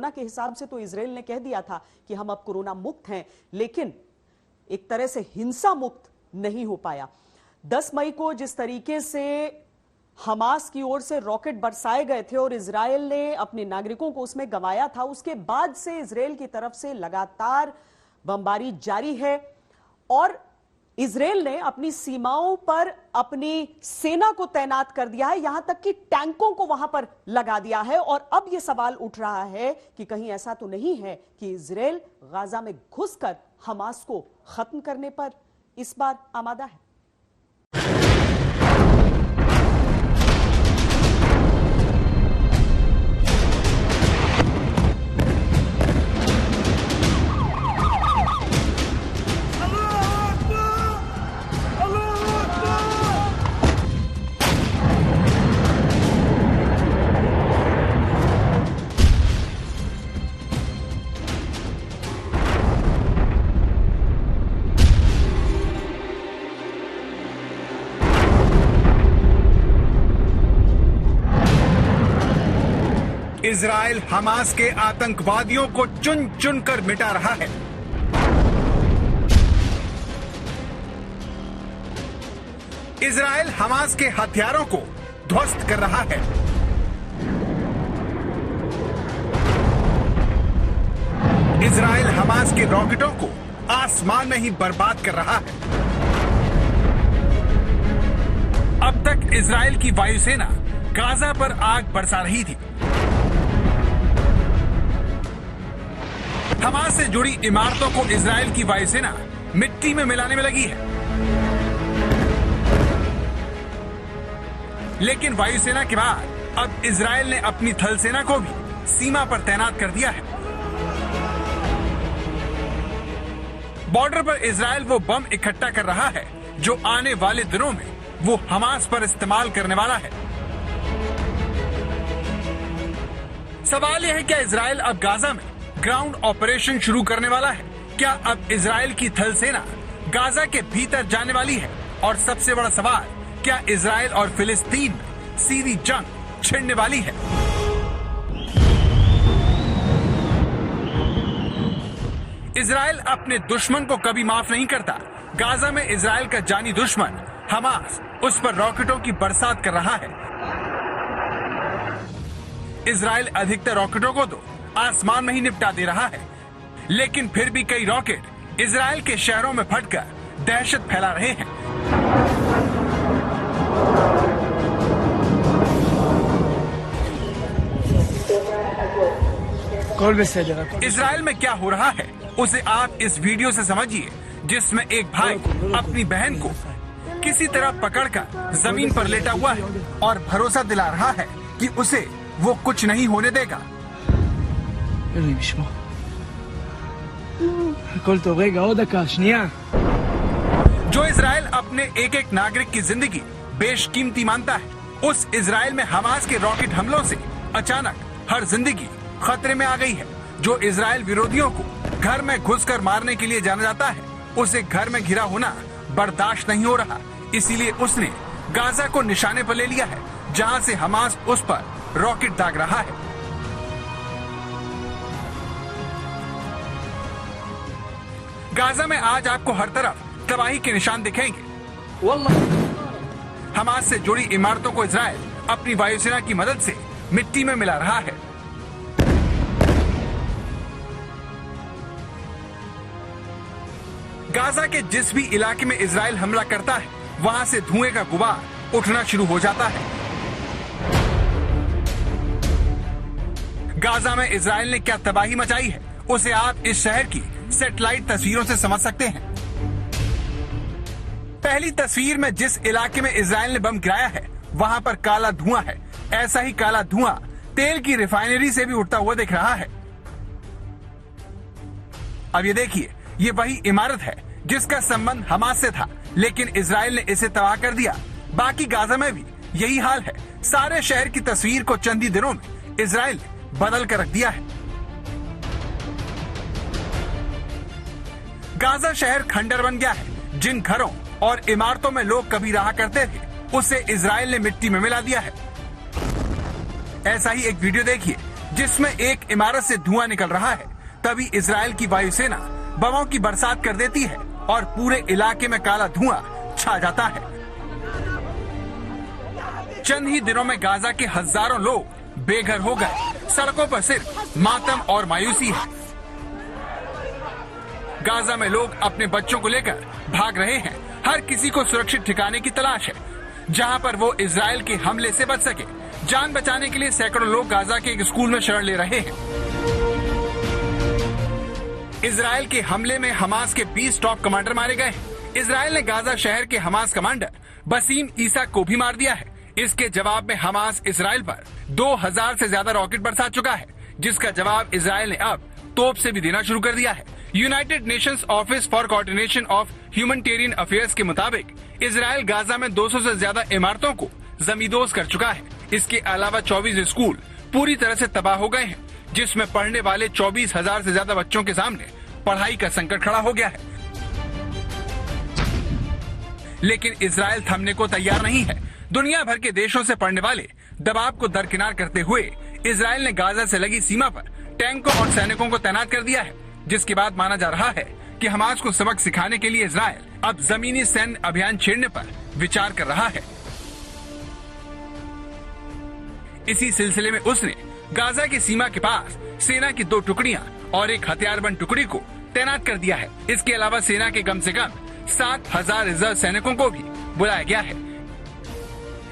Corona के हिसाब से तो इजराइल ने कह दिया था कि हम अब कोरोना मुक्त हैं, लेकिन एक तरह से हिंसा मुक्त नहीं हो पाया। 10 मई को जिस तरीके से हमास की ओर से रॉकेट बरसाए गए थे और इजराइल ने अपने नागरिकों को उसमें गंवाया था, उसके बाद से इजराइल की तरफ से लगातार बमबारी जारी है और इजराइल ने अपनी सीमाओं पर अपनी सेना को तैनात कर दिया है, यहां तक कि टैंकों को वहां पर लगा दिया है। और अब यह सवाल उठ रहा है कि कहीं ऐसा तो नहीं है कि इजराइल गाजा में घुसकर हमास को खत्म करने पर इस बार आमादा है। इजराइल हमास के आतंकवादियों को चुन चुन कर मिटा रहा है। इजराइल हमास के हथियारों को ध्वस्त कर रहा है। इजराइल हमास के रॉकेटों को आसमान में ही बर्बाद कर रहा है। अब तक इजराइल की वायुसेना गाजा पर आग बरसा रही थी। हमास से जुड़ी इमारतों को इजराइल की वायुसेना मिट्टी में मिलाने में लगी है, लेकिन वायुसेना के बाद अब इजराइल ने अपनी थल सेना को भी सीमा पर तैनात कर दिया है। बॉर्डर पर इजराइल वो बम इकट्ठा कर रहा है जो आने वाले दिनों में वो हमास पर इस्तेमाल करने वाला है। सवाल यह है, क्या इजराइल अब गाजा में ग्राउंड ऑपरेशन शुरू करने वाला है? क्या अब इजराइल की थल सेना गाजा के भीतर जाने वाली है? और सबसे बड़ा सवाल, क्या इजराइल और फिलिस्तीन में सीधी जंग छिड़ने वाली है? इजराइल अपने दुश्मन को कभी माफ नहीं करता। गाजा में इजराइल का जानी दुश्मन हमास उस पर रॉकेटों की बरसात कर रहा है। इजराइल अधिकतर रॉकेटों को तो आसमान में ही निपटा दे रहा है, लेकिन फिर भी कई रॉकेट इजराइल के शहरों में फटकर दहशत फैला रहे हैं। इजराइल में क्या हो रहा है उसे आप इस वीडियो से समझिए, जिसमें एक भाई अपनी बहन को किसी तरह पकड़कर जमीन पर लेटा हुआ है और भरोसा दिला रहा है कि उसे वो कुछ नहीं होने देगा। जो इजराइल अपने एक एक नागरिक की जिंदगी बेशकीमती मानता है, उस इजराइल में हमास के रॉकेट हमलों से अचानक हर जिंदगी खतरे में आ गई है। जो इजराइल विरोधियों को घर में घुसकर मारने के लिए जाना जाता है, उसे घर में घिरा होना बर्दाश्त नहीं हो रहा। इसीलिए उसने गाजा को निशाने पर ले लिया है, जहां से हमास उस पर रॉकेट दाग रहा है। गाजा में आज आपको हर तरफ तबाही के निशान दिखेंगे। हमास से जुड़ी इमारतों को इजराइल अपनी वायुसेना की मदद से मिट्टी में मिला रहा है। गाजा के जिस भी इलाके में इजराइल हमला करता है, वहां से धुएं का गुबार उठना शुरू हो जाता है। गाजा में इजराइल ने क्या तबाही मचाई है, उसे आप इस शहर की सैटेलाइट तस्वीरों से समझ सकते हैं। पहली तस्वीर में जिस इलाके में इजराइल ने बम गिराया है, वहां पर काला धुआं है। ऐसा ही काला धुआं तेल की रिफाइनरी से भी उठता हुआ दिख रहा है। अब ये देखिए, ये वही इमारत है जिसका संबंध हमास से था, लेकिन इजराइल ने इसे तबाह कर दिया। बाकी गाजा में भी यही हाल है। सारे शहर की तस्वीर को चंद ही दिनों में इजराइल ने बदल कर रख दिया है। गाजा शहर खंडर बन गया है। जिन घरों और इमारतों में लोग कभी रहा करते थे, उसे इजराइल ने मिट्टी में मिला दिया है। ऐसा ही एक वीडियो देखिए जिसमें एक इमारत से धुआं निकल रहा है, तभी इजराइल की वायुसेना बमों की बरसात कर देती है और पूरे इलाके में काला धुआं छा जाता है। चंद ही दिनों में गाजा के हजारों लोग बेघर हो गए। सड़कों पर सिर्फ मातम और मायूसी है। गाजा में लोग अपने बच्चों को लेकर भाग रहे हैं। हर किसी को सुरक्षित ठिकाने की तलाश है जहां पर वो इजराइल के हमले से बच सके। जान बचाने के लिए सैकड़ों लोग गाजा के एक स्कूल में शरण ले रहे हैं। इजराइल के हमले में हमास के 20 टॉप कमांडर मारे गए हैं। इजराइल ने गाजा शहर के हमास कमांडर बसीम ईसा को भी मार दिया है। इसके जवाब में हमास इजराइल पर 2000 से ज्यादा रॉकेट बरसा चुका है, जिसका जवाब इजराइल ने अब तोप से भी देना शुरू कर दिया है। United Nations office for coordination of humanitarian affairs के मुताबिक इजराइल गाजा में 200 से ज्यादा इमारतों को जमींदोज कर चुका है। इसके अलावा 24 स्कूल पूरी तरह से तबाह हो गए हैं, जिसमें पढ़ने वाले 24,000 से ज्यादा बच्चों के सामने पढ़ाई का संकट खड़ा हो गया है। लेकिन इजराइल थमने को तैयार नहीं है। दुनिया भर के देशों से पढ़ने वाले दबाव को दरकिनार करते हुए इजराइल ने गाजा से लगी सीमा पर टैंकों और सैनिकों को तैनात कर दिया है, जिसके बाद माना जा रहा है कि हमास को सबक सिखाने के लिए इजराइल अब जमीनी सैन्य अभियान छेड़ने पर विचार कर रहा है। इसी सिलसिले में उसने गाजा की सीमा के पास सेना की 2 टुकड़ियां और एक हथियारबंद टुकड़ी को तैनात कर दिया है। इसके अलावा सेना के कम से कम 7,000 रिजर्व सैनिकों को भी बुलाया गया है।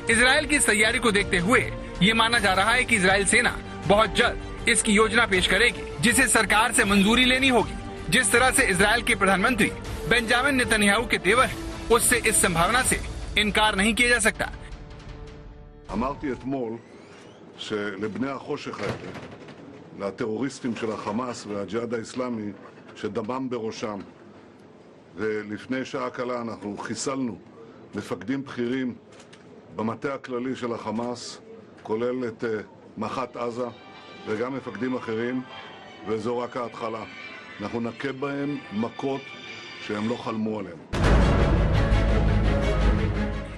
इजराइल की इस तैयारी को देखते हुए ये माना जा रहा है कि इजराइल सेना बहुत जल्द इसकी योजना पेश करेगी, जिसे सरकार से मंजूरी लेनी होगी। जिस तरह से इजराइल के प्रधानमंत्री बेंजामिन नेतन्याहू के तेवर है, उससे इस संभावना से इनकार नहीं किया जा सकता। אמרתי אתמול שלבני החושך האלה, לטרוריסטים של החמאס והג'יהאד האסלאמי שדמם בראשם, ולפני שעה קלה אנחנו חיסלנו מפקדים בכירים במטה הכללי של החמאס, כולל את מח"ט עזה וגם מפקדים אחרים, וזו רק ההתחלה. אנחנו נכה בהם מכות שהם לא חלמו עליהם.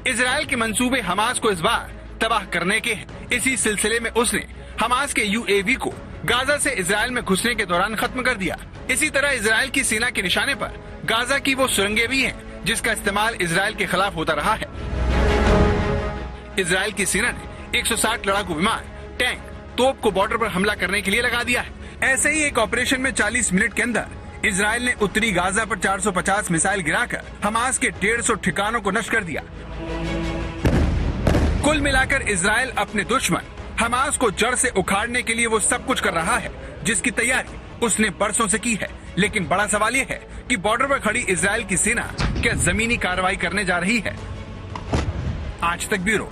इजराइल के मंसूबे हमास को इस बार तबाह करने के हैं। इसी सिलसिले में उसने हमास के यूएवी को गाजा से इजराइल में घुसने के दौरान खत्म कर दिया। इसी तरह इजराइल की सेना के निशाने पर गाजा की वो सुरंगें भी हैं, जिसका इस्तेमाल इजराइल के खिलाफ होता रहा है। इजराइल की सेना ने 160 लड़ाकू विमान, टैंक, तोप को बॉर्डर पर हमला करने के लिए लगा दिया है। ऐसे ही एक ऑपरेशन में 40 मिनट के अंदर इजराइल ने उत्तरी गाजा पर 450 मिसाइल गिराकर हमास के 150 ठिकानों को नष्ट कर दिया। कुल मिलाकर इजराइल अपने दुश्मन हमास को जड़ से उखाड़ने के लिए वो सब कुछ कर रहा है, जिसकी तैयारी उसने बरसों से की है। लेकिन बड़ा सवाल ये है कि बॉर्डर पर खड़ी इजराइल की सेना क्या जमीनी कार्रवाई करने जा रही है? आज तक ब्यूरो।